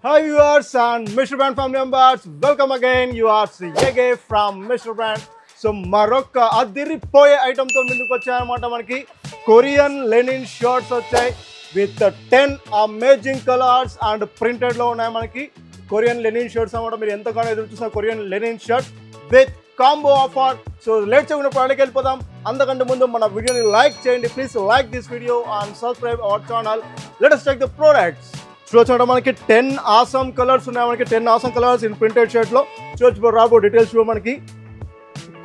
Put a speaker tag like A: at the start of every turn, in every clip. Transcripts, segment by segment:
A: Hi viewers and Mr. Brand family members, welcome again. You are Yege from Mr. Brand. So Morocco adiripoye item to munduku vachayamata manaki Korean linen shirts vachai with 10 amazing colors and printed lo unnai manaki Korean linen shirts amata meer entagano edu chusina Korean linen shirt with combo offer. So let's go to product వెళ్ళిపోదాం. అంతకంటే ముందు మన వీడియోని like చేయండి. Please like this video and subscribe our channel. Let us check the products. చూడొచ్చు మనకి 10 awesome colors ఉన్నాయి. మనకి 10 awesome colors in printed shirt లో చూడొచ్చు రాబో డీటెయిల్స్ చూడ మనకి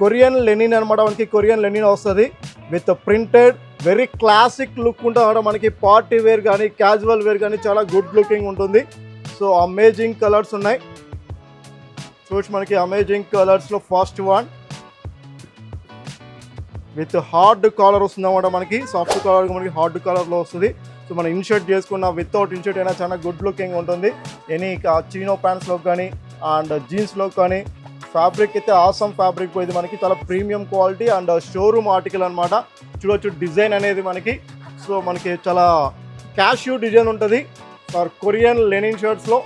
A: కొరియన్ లెనిన్ అన్నమాట. మనకి కొరియన్ లెనిన్ వస్తుంది with printed very classic look ఉంటుంది. మనకి పార్టీ వేర్ కానీ క్యాజువల్ వేర్ కానీ చాలా గుడ్ లుకింగ్ ఉంటుంది. సో అమేజింగ్ కలర్స్ ఉన్నాయి. చూడొచ్చు మనకి అమేజింగ్ కలర్స్ లో first one with hard collar వస్తుంది అన్నమాట. మనకి సాఫ్ట్ కాలర్ మనకి హార్డ్ కాలర్ లో వస్తుంది. సో మనం ఇన్షర్ట్ చేసుకున్న వితౌట్ ఇన్షర్ట్ అయినా చాలా గుడ్ లుకింగ్ ఉంటుంది. ఎనీ చీనో ప్యాంట్స్లో కానీ అండ్ జీన్స్లో కానీ ఫ్యాబ్రిక్ అయితే ఆసమ్ ఫ్యాబ్రిక్ పోయింది. మనకి చాలా premium quality and showroom article అనమాట. చూడొచ్చు డిజైన్ అనేది మనకి సో మనకి చాలా క్యాష్యూ డిజైన్ ఉంటుంది ఫర్ కొరియన్ లెనిన్ షర్ట్స్లో.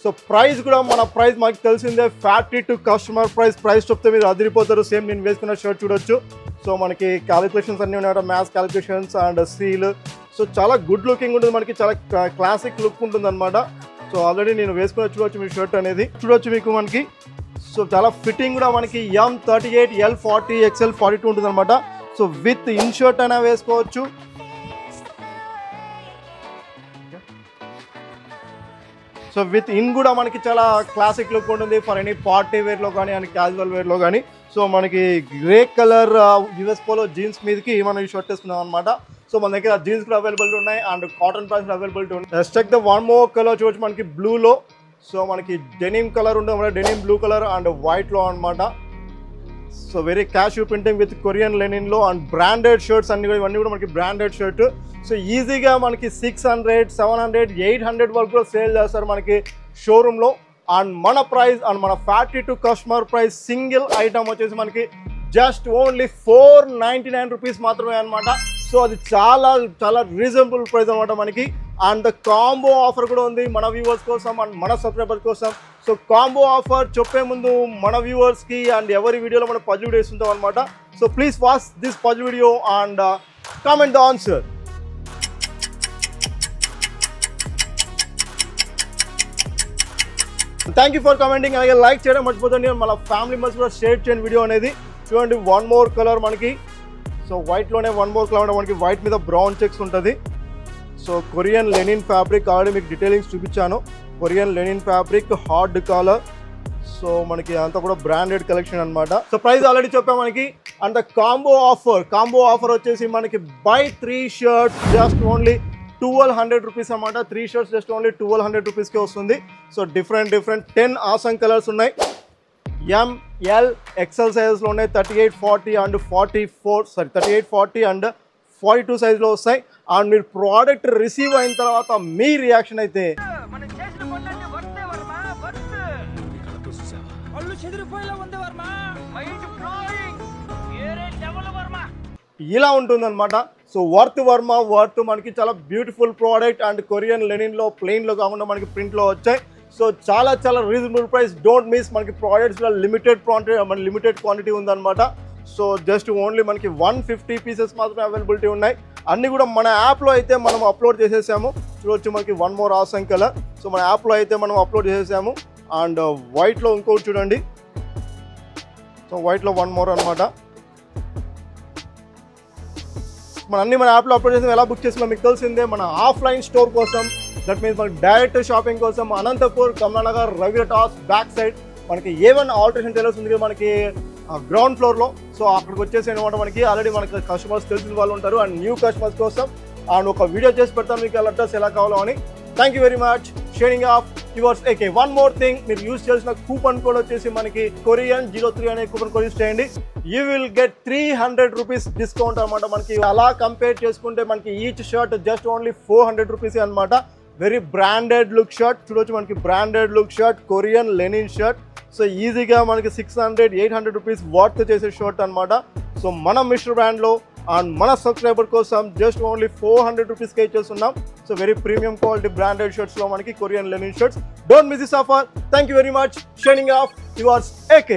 A: సో ప్రైస్ కూడా మన ప్రైస్ మాకు తెలిసిందే, ఫ్యాక్టరీ టు కస్టమర్ ప్రైస్ చెప్తే మీరు అదిరిపోతారు. సేమ్ నేను వేసుకున్న షర్ట్ చూడొచ్చు. సో మనకి క్యాలిక్యులేషన్స్ అన్నీ ఉన్నాయి, maths calculations and seal. So చాలా గుడ్ లుకింగ్ ఉంటుంది, మనకి చాలా క్లాసిక్ లుక్ ఉంటుంది అనమాట. సో ఆల్రెడీ నేను వేసుకున్న చూడొచ్చు మీ షర్ట్ అనేది చూడొచ్చు మీకు మనకి. సో చాలా ఫిట్టింగ్ కూడా మనకి M38, L40, XL 42 ఉంటుంది అనమాట. సో విత్ ఇన్షర్ట్ అయినా వేసుకోవచ్చు. సో విత్ ఇన్ కూడా మనకి చాలా క్లాసిక్ లుక్ ఉంటుంది ఫర్ ఎనీ పార్టీ వేర్లో కానీ అండ్ క్యాజువల్ వేర్లో కానీ. సో మనకి grey colour US polo jeans మీదకి మనం ఈ షర్ట్ వేసుకున్నాం అనమాట. సో మన దగ్గర జీన్స్ కూడా అవైలబిలిటీ ఉన్నాయి అండ్ కాటన్ ప్యాంట్స్ అవైలబిలిటీ ఉన్నాయి. Next the one more colour చూడొచ్చు మనకి బ్లూలో. సో మనకి డెనిమ్ కలర్ ఉంటుంది, డెనిమ్ బ్లూ కలర్ అండ్ వైట్లో అనమాట. So very casual printing with Korean లెనిన్లో అండ్ బ్రాండెడ్ షర్ట్స్ అన్ని కూడా ఇవన్నీ కూడా మనకి బ్రాండెడ్ షర్ట్. సో ఈజీగా మనకి 600, 700, 800 వరకు కూడా సేల్ చేస్తారు మనకి షోరూంలో. అండ్ మన ప్రైస్ అండ్ మన factory to customer price single item వచ్చేసి మనకి జస్ట్ ఓన్లీ 499 రూపీస్ మాత్రమే అనమాట. సో అది చాలా చాలా రీజనబుల్ ప్రైస్ అనమాట మనకి. అండ్ ద కాంబో ఆఫర్ కూడా ఉంది మన వ్యూవర్స్ కోసం అండ్ మన సబ్స్క్రైబర్స్ కోసం. సో కాంబో ఆఫర్ చెప్పే ముందు మన వ్యూవర్స్కి అండ్ ఎవరి వీడియోలో మనం పజిల్ వీడియో ఇస్తుంటాం అనమాట. So please watch this puzzle video and comment the answer. Thank you for commenting. అలాగే లైక్ చేయడం మర్చిపోతుంది. మన ఫ్యామిలీ మెంబర్స్ కూడా షేర్ చేయండి వీడియో అనేది. చూడండి వన్ మోర్ కలర్ మనకి. సో వైట్లోనే వన్ మోర్ కలర్ మనకి వైట్ మీద బ్రౌన్ చెక్స్ ఉంటుంది. So Korean linen fabric already మీకు డీటెయిలింగ్స్ చూపించాను. Korean linen fabric hard collar. So మనకి అంతా కూడా బ్రాండెడ్ కలెక్షన్ అనమాట. సో ప్రైస్ ఆల్రెడీ చెప్పాం మనకి. అండ్ కాంబో ఆఫర్ వచ్చేసి మనకి by 3 shirts just only 1200 rupees అనమాట. 3 షర్ట్స్ జస్ట్ ఓన్లీ 1200 రూపీస్కే వస్తుంది. సో డిఫరెంట్ 10 ఆసమ్ కలర్స్ ఉన్నాయి. M, L, XL సైజెస్లో ఉన్నాయి. 38, 40 అండ్ 42 సైజ్లో వస్తాయి. అండ్ మీరు ప్రోడక్ట్ రిసీవ్ అయిన తర్వాత మీ రియాక్షన్ అయితే ఇలా ఉంటుందన్నమాట. సో వర్త్ మనకి చాలా బ్యూటిఫుల్ ప్రోడక్ట్ అండ్ కొరియన్ లెనిన్లో ప్లెయిన్లో కాకుండా మనకి ప్రింట్లో వచ్చాయి. సో చాలా చాలా రీజనబుల్ ప్రైస్. Don't miss. మనకి ప్రోడక్ట్స్లో లిమిటెడ్ క్వాంటిటీ ఉందన్నమాట. సో జస్ట్ ఓన్లీ మనకి 150 పీసెస్ మాత్రమే అవైలబిలిటీ ఉన్నాయి. అన్నీ కూడా మన యాప్లో అయితే మనం అప్లోడ్ చేసేసాము. చూడొచ్చు మనకి one more awesome colour. So మన యాప్లో అయితే మనం అప్లోడ్ చేసేసాము. అండ్ వైట్లో ఇంకోటి చూడండి. సో వైట్లో వన్ మోర్ అనమాట. మన యాప్లో అప్లోడ్ చేసాం. ఎలా బుక్ చేసినా మీకు తెలిసిందే. మన ఆఫ్లైన్ స్టోర్ కోసం, దట్ మీన్స్ మనకి డైరెక్ట్ షాపింగ్ కోసం Anantapur, Kamalanagar, Ravi toss back side మనకి A1 ఆల్టరేషన్ టైలర్స్ ఉంది మనకి గ్రౌండ్ ఫ్లోర్లో. సో అక్కడికి వచ్చేసి అనమాట మనకి ఆల్రెడీ మనకి కస్టమర్స్ తెలిసిన వాళ్ళు ఉంటారు. అండ్ న్యూ కస్టమర్స్ కోసం అండ్ ఒక వీడియో చేసి పెడతాను మీకు అడ్రస్ ఎలా కావాలో అని. Thank you very much. Sharing of yours AK. One more thing, మీరు యూజ్ చేసిన కూపన్ కోడ్ వచ్చేసి మనకి కొరియన్ 03 అనే కూపన్ కోడ్ యూజ్ చేయండి. You will get 300 rupees discount అనమాట. మనకి అలా కంపేర్ చేసుకుంటే మనకి each shirt just only 400 rupees అనమాట. వెరీ బ్రాండెడ్ లుక్ షర్ట్ చూడొచ్చు మనకి. Branded look shirt Korean linen shirt. So ఈజీగా మనకి 600, 800 రూపీస్ వర్త్ చేసే షర్ట్ అనమాట. సో మన మిస్టర్ బ్రాండ్లో అండ్ మన సబ్స్క్రైబర్ కోసం జస్ట్ ఓన్లీ 400 రూపీస్కి ఇచ్చేస్తున్నాం. So very premium quality branded షర్ట్స్లో మనకి Korean linen shirts. Don't miss this offer. Thank you very much. Signing off yours AK.